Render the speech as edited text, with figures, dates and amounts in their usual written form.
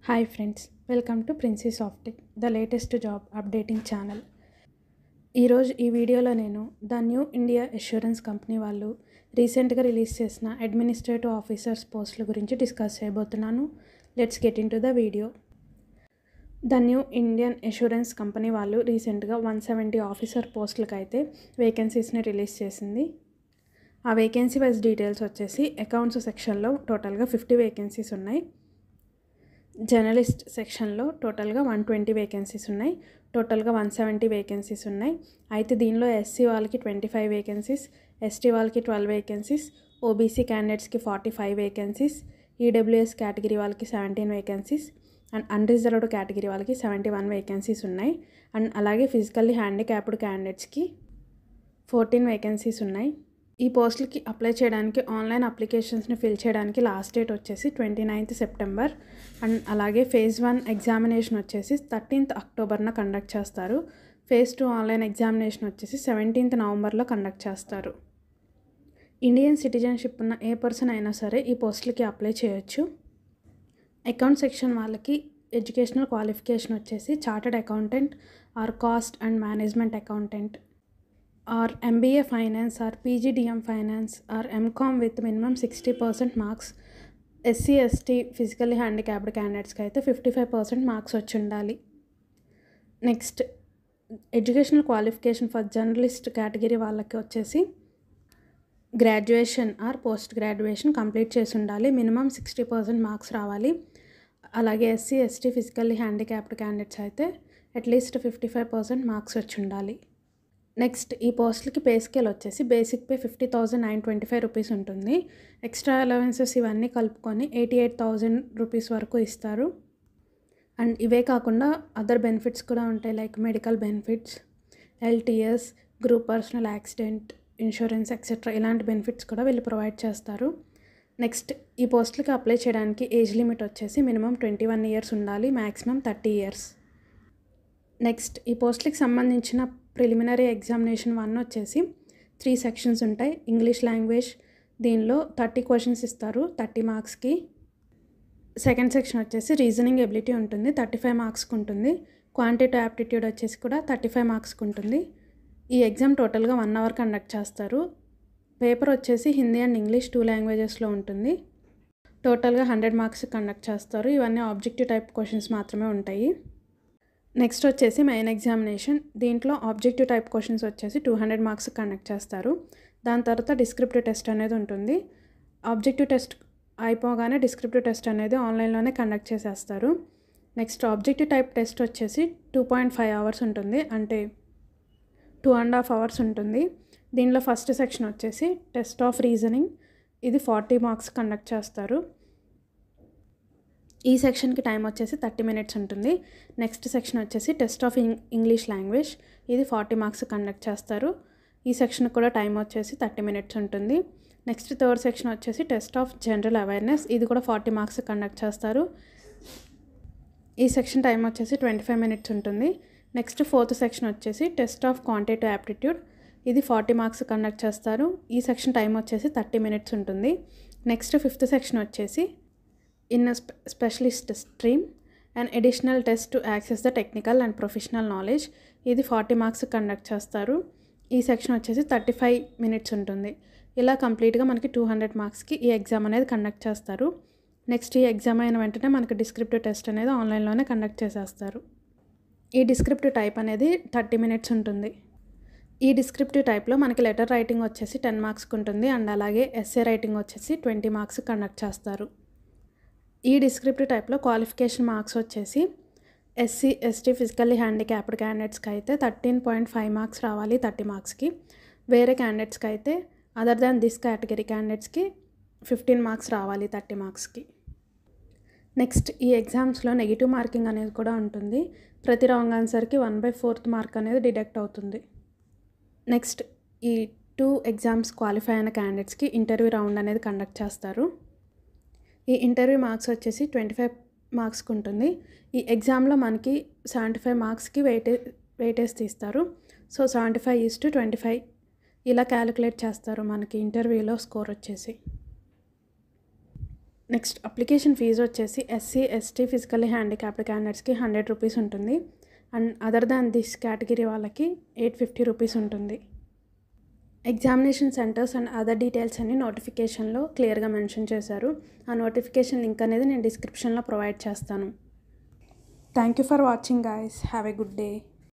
Hi friends, welcome to Princess of Tech, the latest job updating channel. ఈరోజు ఈ వీడియోలో నేను the new India assurance company వాళ్ళు రీసెంట్గా రిలీజ్ చేసిన అడ్మినిస్ట్రేటివ్ ఆఫీసర్స్ పోస్టుల గురించి డిస్కస్ చేయబోతున్నాను. Let's get in to the video. The new Indian assurance company వాళ్ళు రీసెంట్గా 170 ఆఫీసర్ పోస్టులకు అయితే వేకెన్సీస్ని రిలీజ్ చేసింది. ఆ వేకెన్సీ వైజ్ డీటెయిల్స్ వచ్చేసి అకౌంట్స్ సెక్షన్లో టోటల్గా 50 వేకెన్సీస్ ఉన్నాయి. జర్నలిస్ట్ సెక్షన్లో టోటల్గా 120 వేకెన్సీస్ ఉన్నాయి. టోటల్గా 170 వేకెన్సీస్ ఉన్నాయి. అయితే దీనిలో ఎస్సీ వాళ్ళకి 25 వేకెన్సీస్, ఎస్టీ వాళ్ళకి 12 వేకెన్సీస్, ఓబీసీ క్యాండిడేట్స్కి 45 వేకెన్సీస్, ఈడబ్ల్యూఎస్ కేటగిరీ వాళ్ళకి 17 వేకెన్సీస్ అండ్ అన్రిజర్వ్డ్ కేటగిరీ వాళ్ళకి 71 వేకెన్సీస్ ఉన్నాయి. అండ్ అలాగే ఫిజికల్లీ హ్యాండిక్యాప్డ్ క్యాండిడేట్స్కి 14 వేకెన్సీస్ ఉన్నాయి. ఈ పోస్టులకి అప్లై చేయడానికి ఆన్లైన్ అప్లికేషన్స్ని ఫిల్ చేయడానికి లాస్ట్ డేట్ వచ్చేసి 29th సెప్టెంబర్ అండ్ అలాగే ఫేజ్ 1 ఎగ్జామినేషన్ వచ్చేసి 13th అక్టోబర్న కండక్ట్ చేస్తారు. ఫేజ్ 2 ఆన్లైన్ ఎగ్జామినేషన్ వచ్చేసి 17th నవంబర్లో కండక్ట్ చేస్తారు. ఇండియన్ సిటిజన్షిప్ ఉన్న ఏ పర్సన్ అయినా సరే ఈ పోస్టులకి అప్లై చేయొచ్చు. అకౌంట్ సెక్షన్ వాళ్ళకి ఎడ్యుకేషనల్ క్వాలిఫికేషన్ వచ్చేసి chartered accountant are cost and management accountant or MBA Finance or PGDM Finance or MCOM with minimum 60% marks. SC ST physically handicapped క్యాండిడేట్స్కి అయితే 55% మార్క్స్ వచ్చి ఉండాలి. Next educational qualification for journalist category వాళ్ళకి వచ్చేసి graduation or post graduation complete చేసి ఉండాలి. Minimum 60% marks రావాలి. అలాగే SC ST physically handicapped candidates అయితే అట్లీస్ట్ 55% మార్క్స్ వచ్చి ఉండాలి. నెక్స్ట్ ఈ పోస్టులకి పే స్కేల్ వచ్చేసి బేసిక్ పే 50,925 రూపీస్ ఉంటుంది. ఎక్స్ట్రా అలవెన్సెస్ ఇవన్నీ కలుపుకొని 88,000 రూపీస్ వరకు ఇస్తారు. అండ్ ఇవే కాకుండా అదర్ బెనిఫిట్స్ కూడా ఉంటాయి, like medical benefits, LTS, group personal accident insurance etcetera ఇలాంటి బెనిఫిట్స్ కూడా వీళ్ళు ప్రొవైడ్ చేస్తారు. నెక్స్ట్ ఈ పోస్టులకి అప్లై చేయడానికి ఏజ్ లిమిట్ వచ్చేసి మినిమం 21 ఇయర్స్ ఉండాలి, మ్యాక్సిమం 30 ఇయర్స్. నెక్స్ట్ ఈ పోస్టులకి సంబంధించిన ప్రిలిమినరీ ఎగ్జామినేషన్ 1 వచ్చేసి 3 సెక్షన్స్ ఉంటాయి. ఇంగ్లీష్ లాంగ్వేజ్, దీనిలో 30 క్వశ్చన్స్ ఇస్తారు 30 మార్క్స్కి. సెకండ్ సెక్షన్ వచ్చేసి రీజనింగ్ ఎబిలిటీ ఉంటుంది, 35 మార్క్స్కి ఉంటుంది. క్వాంటిటేటివ్ యాప్టిట్యూడ్ వచ్చేసి కూడా 35 మార్క్స్కి ఉంటుంది. ఈ ఎగ్జామ్ టోటల్గా 1 అవర్ కండక్ట్ చేస్తారు. పేపర్ వచ్చేసి హిందీ అండ్ ఇంగ్లీష్ 2 లాంగ్వేజెస్లో ఉంటుంది. టోటల్గా 100 మార్క్స్ కండక్ట్ చేస్తారు. ఇవన్నీ ఆబ్జెక్టివ్ టైప్ క్వశ్చన్స్ మాత్రమే ఉంటాయి. నెక్స్ట్ వచ్చేసి మెయిన్ ఎగ్జామినేషన్. దీంట్లో ఆబ్జెక్టివ్ టైప్ క్వశ్చన్స్ వచ్చేసి 200 మార్క్స్ కండక్ట్ చేస్తారు. దాని తర్వాత డిస్క్రిప్టివ్ టెస్ట్ అనేది ఉంటుంది. ఆబ్జెక్టివ్ టెస్ట్ అయిపోగానే డిస్క్రిప్టివ్ టెస్ట్ అనేది ఆన్లైన్లోనే కండక్ట్ చేసేస్తారు. నెక్స్ట్ ఆబ్జెక్టివ్ టైప్ టెస్ట్ వచ్చేసి 2.5 అవర్స్ ఉంటుంది, అంటే 2.5 అవర్స్ ఉంటుంది. దీనిలో ఫస్ట్ సెక్షన్ వచ్చేసి టెస్ట్ ఆఫ్ రీజనింగ్, ఇది 40 మార్క్స్ కండక్ట్ చేస్తారు. ఈ సెక్షన్కి టైం వచ్చేసి 30 మినిట్స్ ఉంటుంది. నెక్స్ట్ సెక్షన్ వచ్చేసి టెస్ట్ ఆఫ్ ఇంగ్లీష్ లాంగ్వేజ్, ఇది 40 మార్క్స్ కండక్ట్ చేస్తారు. ఈ సెక్షన్కి కూడా టైం వచ్చేసి 30 మినిట్స్ ఉంటుంది. నెక్స్ట్ థర్డ్ సెక్షన్ వచ్చేసి టెస్ట్ ఆఫ్ జనరల్ అవేర్నెస్, ఇది కూడా 40 మార్క్స్ కండక్ట్ చేస్తారు. ఈ సెక్షన్ టైం వచ్చేసి 25 మినిట్స్ ఉంటుంది. నెక్స్ట్ ఫోర్త్ సెక్షన్ వచ్చేసి టెస్ట్ ఆఫ్ క్వాంటిటేటివ్ యాప్టిట్యూడ్, ఇది 40 మార్క్స్ కండక్ట్ చేస్తారు. ఈ సెక్షన్ టైం వచ్చేసి 30 మినిట్స్ ఉంటుంది. నెక్స్ట్ ఫిఫ్త్ సెక్షన్ వచ్చేసి in specialist stream and additional test to access the technical and professional knowledge, ఇది 40 మార్క్స్ కండక్ట్ చేస్తారు. ఈ సెక్షన్ వచ్చేసి 35 మినిట్స్ ఉంటుంది. ఇలా కంప్లీట్గా మనకి 200 మార్క్స్కి ఈ ఎగ్జామ్ అనేది కండక్ట్ చేస్తారు. నెక్స్ట్ ఈ ఎగ్జామ్ అయిన వెంటనే మనకి డిస్క్రిప్టివ్ టెస్ట్ అనేది ఆన్లైన్లోనే కండక్ట్ చేసేస్తారు. ఈ డిస్క్రిప్టివ్ టైప్ అనేది 30 మినిట్స్ ఉంటుంది. ఈ డిస్క్రిప్టివ్ టైప్లో మనకి లెటర్ రైటింగ్ వచ్చేసి 10 మార్క్స్కి ఉంటుంది అండ్ అలాగే ఎస్సే రైటింగ్ వచ్చేసి 20 మార్క్స్ కండక్ట్ చేస్తారు. ఈ డిస్క్రిప్టివ్ టైప్లో క్వాలిఫికేషన్ మార్క్స్ వచ్చేసి ఎస్సీ ఎస్టీ ఫిజికల్లీ హ్యాండిక్యాప్డ్ క్యాండిడేట్స్కి అయితే 13.5 మార్క్స్ రావాలి 30 మార్క్స్కి. వేరే క్యాండిడేట్స్కి అయితే అదర్ దాన్ దిస్ కేటగిరీ క్యాండిడేట్స్కి 15 మార్క్స్ రావాలి 30 మార్క్స్కి. నెక్స్ట్ ఈ ఎగ్జామ్స్లో నెగిటివ్ మార్కింగ్ అనేది కూడా ఉంటుంది. ప్రతి రాంగ్ ఆన్సర్కి 1/4 మార్క్ అనేది డిడక్ట్ అవుతుంది. నెక్స్ట్ ఈ 2 ఎగ్జామ్స్ క్వాలిఫై అయిన క్యాండిడేట్స్కి ఇంటర్వ్యూ రౌండ్ అనేది కండక్ట్ చేస్తారు. ఈ ఇంటర్వ్యూ మార్క్స్ వచ్చేసి 25 మార్క్స్కి ఉంటుంది. ఈ ఎగ్జామ్లో మనకి 75 మార్క్స్కి వెయిటేజ్ తీస్తారు. సో 75:25 ఇలా క్యాలిక్యులేట్ చేస్తారు మనకి ఇంటర్వ్యూలో స్కోర్ వచ్చేసి. నెక్స్ట్ అప్లికేషన్ ఫీజు వచ్చేసి ఎస్సీ ఎస్టీ ఫిజికల్లీ హ్యాండిక్యాప్డ్ క్యాండిడేట్స్కి 100 రూపీస్ ఉంటుంది. And other than this category వాళ్ళకి 850 రూపీస్ ఉంటుంది. Examination centres and other details అన్ని నోటిఫికేషన్లో క్లియర్గా మెన్షన్ చేశారు. ఆ నోటిఫికేషన్ లింక్ అనేది నేను డిస్క్రిప్షన్లో ప్రొవైడ్ చేస్తాను. Thank you for watching guys. Have a good day.